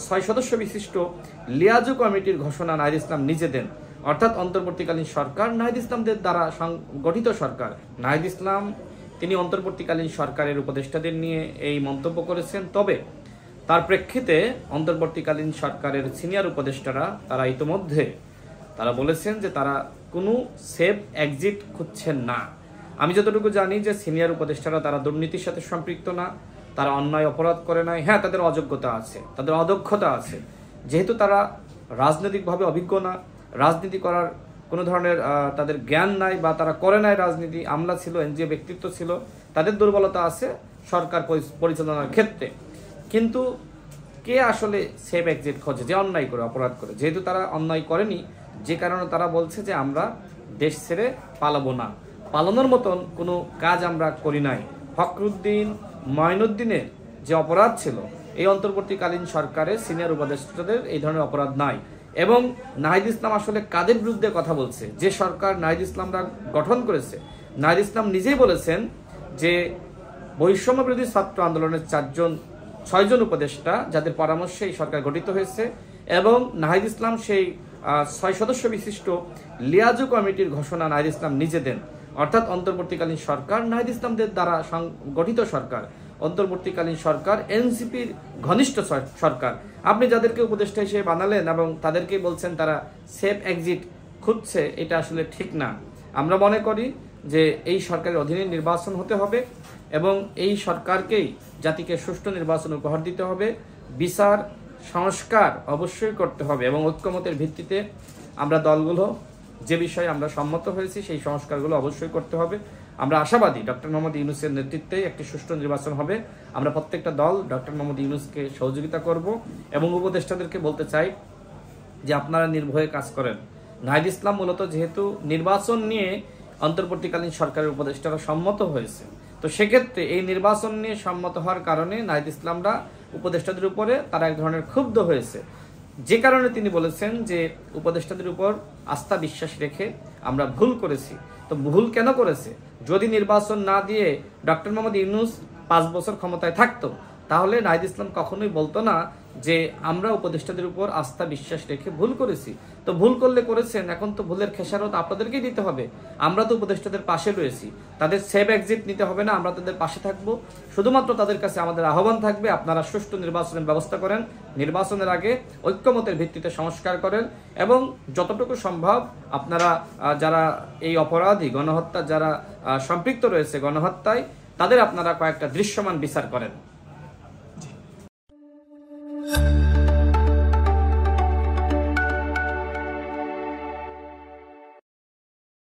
6 সদস্য বিশিষ্ট লিয়াজু কমিটির ঘোষণা নাহিদ ইসলাম নিজে দেন। অর্থাৎ অন্তর্বর্তীকালীন সরকার নাহিদ ইসলামদের দ্বারা গঠিত সরকার। নাহিদ ইসলাম তিনি অন্তর্বর্তীকালীন সরকারের উপদেষ্টাদের নিয়ে এই মন্তব্য করেছেন। তবে তার প্রেক্ষিতে অন্তর্বর্তীকালীন সরকারের সিনিয়র উপদেষ্টারা তারা ইতিমধ্যে তারা বলেছেন যে তারা কোনো সেফ এক্সিট খুঁজছেন না। আমি যতটুকু জানি যে সিনিয়র উপদেষ্টারা তারা দুর্নীতির সাথে সম্পৃক্ত না, তারা অন্যায় অপরাধ করে নাই। হ্যাঁ, তাদের অযোগ্যতা আছে, তাদের অদক্ষতা আছে, যেহেতু তারা রাজনৈতিকভাবে অভিজ্ঞ না, রাজনীতি করার কোনো ধরনের তাদের জ্ঞান নাই বা তারা করে নাই রাজনীতি, আমলা ছিল, এনজিও ব্যক্তিত্ব ছিল, তাদের দুর্বলতা আছে সরকার পরিচালনার ক্ষেত্রে। কিন্তু কে আসলে সেফ এক্সিট খোঁজে যে অন্যায় করে অপরাধ করে? যেহেতু তারা অন্যায় করেনি, যে কারণে তারা বলছে যে আমরা দেশ ছেড়ে পালাবো না, পালানোর মতন কোনো কাজ আমরা করি নাই। ফখরুদ্দিন, মঈনুদ্দিনের যে অপরাধ ছিল, এই অন্তর্বর্তীকালীন সরকারের সিনিয়র উপদেষ্টাদের এই ধরনের অপরাধ নাই। এবং নাহিদ ইসলাম আসলে কাদের বিরুদ্ধে কথা বলছে? যে সরকার নাহিদ ইসলামরা গঠন করেছে, নাহিদ ইসলাম নিজেই বলেছেন যে বৈষম্য বিরোধী ছাত্র আন্দোলনের 6জন উপদেষ্টা যাদের পরামর্শে এই সরকার গঠিত হয়েছে, এবং নাহিদ ইসলাম সেই 6 সদস্য বিশিষ্ট লিয়াজু কমিটির ঘোষণা নাহিদ ইসলাম নিজে দেন। অর্থাৎ অন্তর্বর্তীকালীন সরকার নাহিদ ইসলামদের দ্বারা গঠিত সরকার, অন্তর্বর্তীকালীন সরকার এনসিপির ঘনিষ্ঠ সরকার। আপনি যাদেরকে উপদেষ্টা হিসেবে বানালেন এবং তাদেরকে বলছেন তারা সেফ এক্সিট খুঁজছে, এটা আসলে ঠিক না। আমরা মনে করি যে এই সরকারের অধীনে নির্বাচন হতে হবে এবং এই সরকারকেই জাতিকে সুষ্ঠু নির্বাচন উপহার দিতে হবে। বিচার সংস্কার অবশ্যই করতে হবে এবং ঐক্যমতের ভিত্তিতে আমরা দলগুলো যে বিষয়ে আমরা সম্মত হয়েছি সেই সংস্কারগুলো অবশ্যই করতে হবে। আমরা আশাবাদী ডক্টর মোহাম্মদ ইউনূসের নেতৃত্বে একটি সুষ্ঠু নির্বাচন হবে। আমরা প্রত্যেকটা দল ডক্টর মোহাম্মদ ইউনূসকে সহযোগিতা করব এবং উপদেষ্টাদেরকে বলতে চাই যে আপনারা নির্ভয়ে কাজ করেন। নাহিদ ইসলাম মূলত যেহেতু নির্বাচন নিয়ে অন্তর্বর্তীকালীন সরকারের উপদেষ্টারা সম্মত হয়েছে, তো সেক্ষেত্রে এই নির্বাচন নিয়ে সম্মত হওয়ার কারণে নাহিদ ইসলামরা উপদেষ্টাদের উপরে তারা এক ধরনের ক্ষুব্ধ হয়েছে, যে কারণে তিনি বলেছেন যে উপদেষ্টাদের উপর আস্থা বিশ্বাস রেখে আমরা ভুল করেছি। তো ভুল কেন করেছে? যদি নির্বাচন না দিয়ে ডক্টর মোহাম্মদ ইউনূস 5 বছর ক্ষমতায় থাকতো, তাহলে নাহিদ ইসলাম কখনোই বলতো না যে আমরা উপদেষ্টাদের উপর আস্থা বিশ্বাস রেখে ভুল করেছি। তো ভুল করলে করেছেন, এখন তো ভুলের খেসারত আপনাদেরকেই দিতে হবে। আমরা তো উপদেষ্টাদের পাশে রয়েছি, তাদের সেফ এক্সিট নিতে হবে না, আমরা তাদের পাশে থাকবো। শুধুমাত্র তাদের কাছে আমাদের আহ্বান থাকবে, আপনারা সুষ্ঠু নির্বাচনের ব্যবস্থা করেন, নির্বাচনের আগে ঐক্যমতের ভিত্তিতে সংস্কার করেন এবং যতটুকু সম্ভব আপনারা যারা এই অপরাধী গণহত্যা যারা সম্পৃক্ত রয়েছে গণহত্যায়, তাদের আপনারা কয়েকটা দৃশ্যমান বিচার করেন।